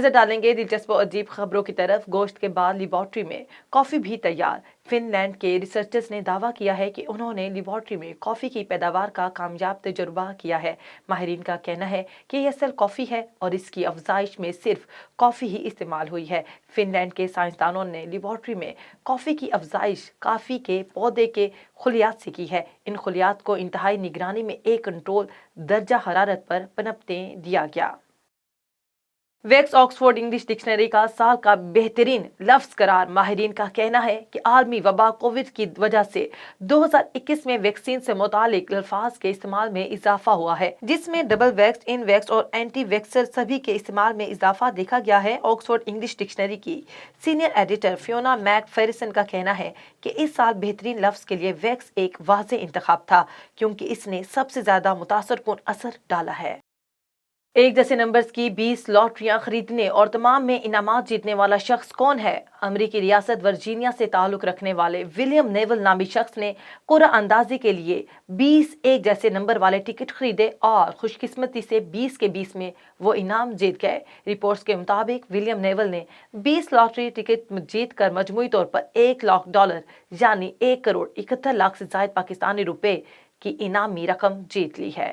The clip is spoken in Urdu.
نظر ڈالیں گے دلچسپ اور عجیب خبروں کی طرف۔ گوشت کے بعد لیبارٹری میں کافی بھی تیار۔ فن لینڈ کے ریسرچرز نے دعویٰ کیا ہے کہ انہوں نے لیبارٹری میں کافی کی پیداوار کا کامیاب تجربہ کیا ہے۔ ماہرین کا کہنا ہے کہ یہ اصل کافی ہے اور اس کی افزائش میں صرف کافی ہی استعمال ہوئی ہے۔ فن لینڈ کے سائنسدانوں نے لیبارٹری میں کافی کی افزائش کافی کے پودے کے خلیات سے کی ہے۔ ان خلیات کو انتہائی نگرانی میں ایک کنٹرول درجہ حرارت پر پنپنے دیا گیا۔ ویکس آکسفورڈ انگلش ڈکشنری کا سال کا بہترین لفظ قرار۔ ماہرین کا کہنا ہے کہ عالمی وبا کووڈ کی وجہ سے 2021 میں ویکسین سے متعلق الفاظ کے استعمال میں اضافہ ہوا ہے، جس میں ڈبل ویکسڈ، ان ویکسڈ اور اینٹی ویکسر سبھی کے استعمال میں اضافہ دیکھا گیا ہے۔ آکسفورڈ انگلش ڈکشنری کی سینئر ایڈیٹر فیونا میک فیرسن کا کہنا ہے کہ اس سال بہترین لفظ کے لیے ویکس ایک واضح انتخاب تھا، کیونکہ اس نے سب سے زیادہ متاثر کن اثر ڈالا ہے۔ ایک جیسے نمبرز کی 20 لاٹریاں خریدنے اور تمام میں انعامات جیتنے والا شخص کون ہے؟ امریکی ریاست ورجینیا سے تعلق رکھنے والے ولیم نیول نامی شخص نے قرعہ اندازی کے لیے 20 ایک جیسے نمبر والے ٹکٹ خریدے اور خوش قسمتی سے 20 کے 20 میں وہ انعام جیت گئے۔ رپورٹس کے مطابق ولیم نیول نے 20 لاٹری ٹکٹ جیت کر مجموعی طور پر $1,00,000 یعنی 1,71,00,000 سے زائد پاکستانی روپے کی انعامی رقم جیت لی ہے۔